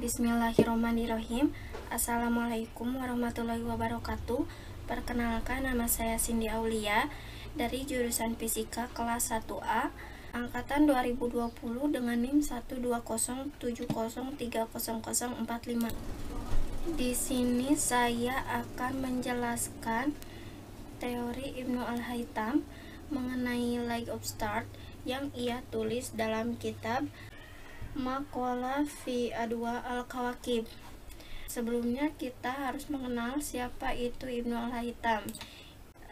Bismillahirrahmanirrahim. Assalamualaikum warahmatullahi wabarakatuh. Perkenalkan, nama saya Cindy Aulia dari jurusan Fisika kelas 1A angkatan 2020 dengan NIM 12070300045. Di sini saya akan menjelaskan teori Ibnu Al-Haytham mengenai Light of Stars yang ia tulis dalam kitab Maqalah fi Adwa Al-Kawakib. Sebelumnya kita harus mengenal siapa itu Ibnu Al-Haytham.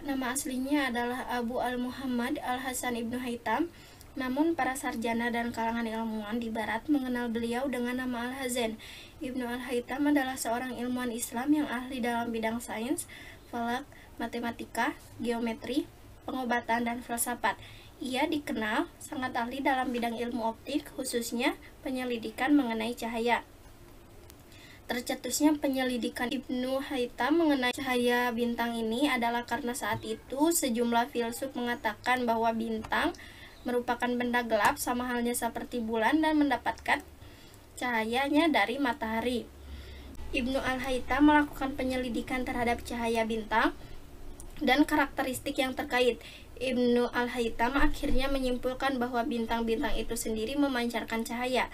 Nama aslinya adalah Abu Al-Muhammad Al-Hasan Ibnu Haytham, namun para sarjana dan kalangan ilmuwan di barat mengenal beliau dengan nama Al-Hazan. Ibnu Al-Haytham adalah seorang ilmuwan Islam yang ahli dalam bidang sains, falak, matematika, geometri, pengobatan, dan filsafat. Ia dikenal sangat ahli dalam bidang ilmu optik, khususnya penyelidikan mengenai cahaya. Tercetusnya penyelidikan Ibnu Haytham mengenai cahaya bintang ini adalah karena saat itu sejumlah filsuf mengatakan bahwa bintang merupakan benda gelap sama halnya seperti bulan dan mendapatkan cahayanya dari matahari. Ibnu Al-Haytham melakukan penyelidikan terhadap cahaya bintang dan karakteristik yang terkait. Ibnu Al-Haytham akhirnya menyimpulkan bahwa bintang-bintang itu sendiri memancarkan cahaya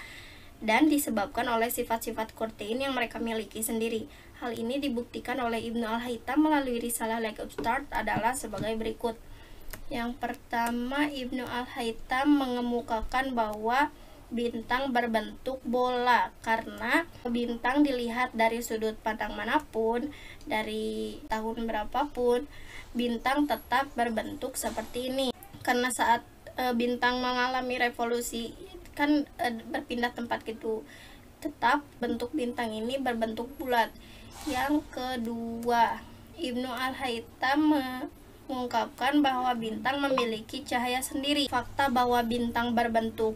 dan disebabkan oleh sifat-sifat protein yang mereka miliki sendiri. Hal ini dibuktikan oleh Ibnu Al-Haytham melalui risalah Light of Stars adalah sebagai berikut. Yang pertama, Ibnu Al-Haytham mengemukakan bahwa bintang berbentuk bola karena bintang dilihat dari sudut pandang manapun, dari tahun berapapun, bintang tetap berbentuk seperti ini. Karena saat bintang mengalami revolusi kan berpindah tempat gitu, tetap bentuk bintang ini berbentuk bulat. Yang kedua, Ibnu Al-Haytham mengungkapkan bahwa bintang memiliki cahaya sendiri. Fakta bahwa bintang berbentuk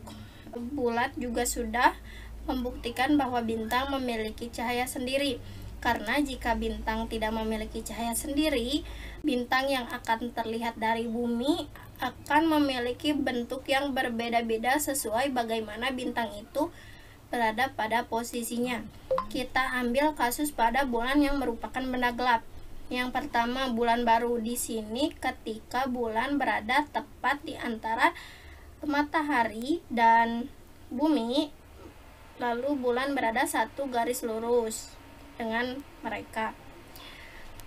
bulat juga sudah membuktikan bahwa bintang memiliki cahaya sendiri. Karena jika bintang tidak memiliki cahaya sendiri, bintang yang akan terlihat dari bumi akan memiliki bentuk yang berbeda-beda sesuai bagaimana bintang itu berada pada posisinya. Kita ambil kasus pada bulan yang merupakan benda gelap. Yang pertama, bulan baru. Di sini ketika bulan berada tepat di antara matahari dan bumi, lalu bulan berada satu garis lurus dengan mereka.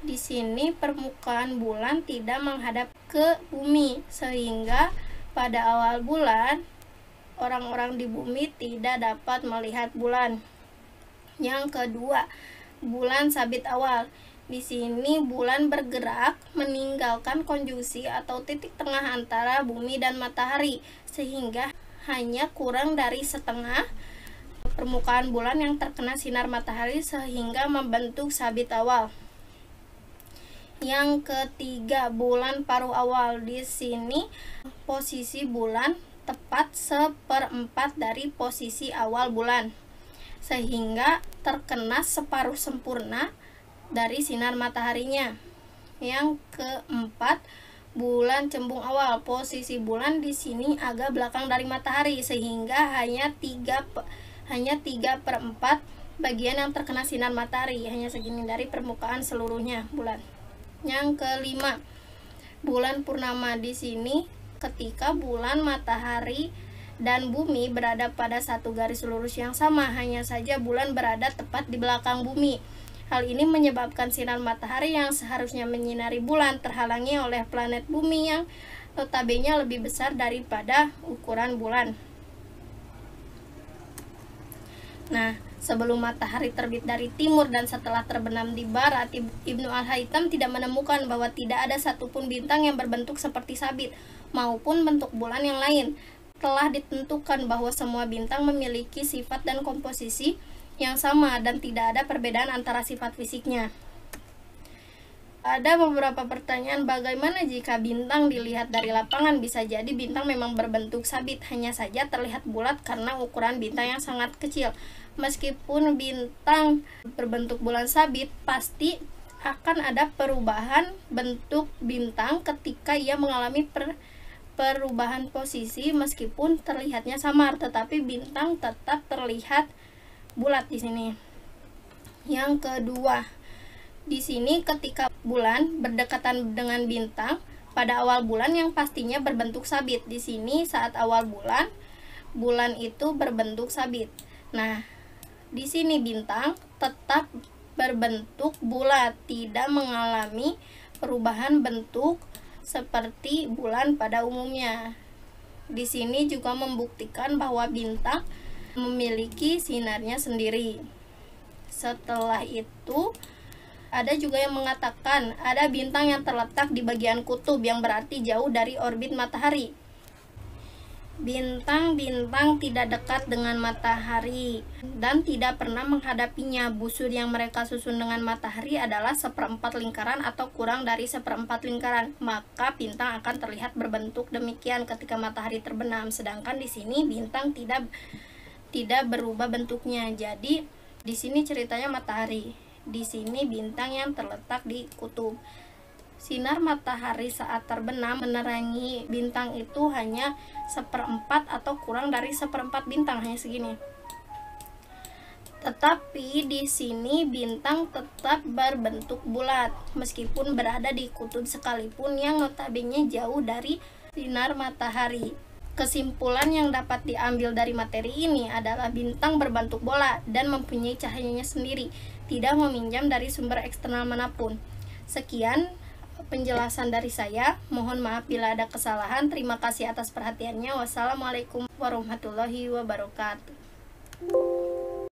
Di sini permukaan bulan tidak menghadap ke bumi, sehingga pada awal bulan orang-orang di bumi tidak dapat melihat bulan. Yang kedua, bulan sabit awal. Di sini bulan bergerak meninggalkan konjungsi atau titik tengah antara bumi dan matahari, sehingga hanya kurang dari setengah permukaan bulan yang terkena sinar matahari sehingga membentuk sabit awal. Yang ketiga, bulan paruh awal. Di sini posisi bulan tepat 1/4 dari posisi awal bulan, sehingga terkena separuh sempurna dari sinar mataharinya. Yang keempat, bulan cembung awal. Posisi bulan di sini agak belakang dari matahari, sehingga hanya 3/4 bagian yang terkena sinar matahari, hanya segini dari permukaan seluruhnya bulan. Yang kelima, bulan purnama. Di sini ketika bulan, matahari, dan bumi berada pada satu garis lurus yang sama, hanya saja bulan berada tepat di belakang bumi. Hal ini menyebabkan sinar matahari yang seharusnya menyinari bulan terhalangi oleh planet bumi yang notabene lebih besar daripada ukuran bulan. Nah, sebelum matahari terbit dari timur dan setelah terbenam di barat, Ibnu Al-Haytham tidak menemukan bahwa tidak ada satupun bintang yang berbentuk seperti sabit maupun bentuk bulan yang lain. Telah ditentukan bahwa semua bintang memiliki sifat dan komposisi yang sama dan tidak ada perbedaan antara sifat fisiknya. Ada beberapa pertanyaan, bagaimana jika bintang dilihat dari lapangan? Bisa jadi bintang memang berbentuk sabit, hanya saja terlihat bulat karena ukuran bintang yang sangat kecil. Meskipun bintang berbentuk bulan sabit, pasti akan ada perubahan bentuk bintang ketika ia mengalami perubahan posisi. Meskipun terlihatnya samar, tetapi bintang tetap terlihat bulat di sini. Yang kedua, di sini ketika bulan berdekatan dengan bintang pada awal bulan yang pastinya berbentuk sabit. Di sini saat awal bulan itu berbentuk sabit. Nah, di sini bintang tetap berbentuk bulat, tidak mengalami perubahan bentuk seperti bulan pada umumnya. Di sini juga membuktikan bahwa bintang memiliki sinarnya sendiri. Setelah itu, ada juga yang mengatakan ada bintang yang terletak di bagian kutub, yang berarti jauh dari orbit matahari. Bintang-bintang tidak dekat dengan matahari dan tidak pernah menghadapinya. Busur yang mereka susun dengan matahari adalah seperempat lingkaran atau kurang dari seperempat lingkaran. Maka bintang akan terlihat berbentuk demikian ketika matahari terbenam. Sedangkan di sini bintang tidak berubah bentuknya. Jadi di sini ceritanya matahari, di sini bintang yang terletak di kutub. Sinar matahari saat terbenam menerangi bintang itu hanya seperempat atau kurang dari seperempat bintang, hanya segini. Tetapi di sini bintang tetap berbentuk bulat meskipun berada di kutub sekalipun, yang notabene jauh dari sinar matahari. Kesimpulan yang dapat diambil dari materi ini adalah bintang berbentuk bola dan mempunyai cahayanya sendiri, tidak meminjam dari sumber eksternal manapun. Sekian penjelasan dari saya. Mohon maaf bila ada kesalahan. Terima kasih atas perhatiannya. Wassalamualaikum warahmatullahi wabarakatuh.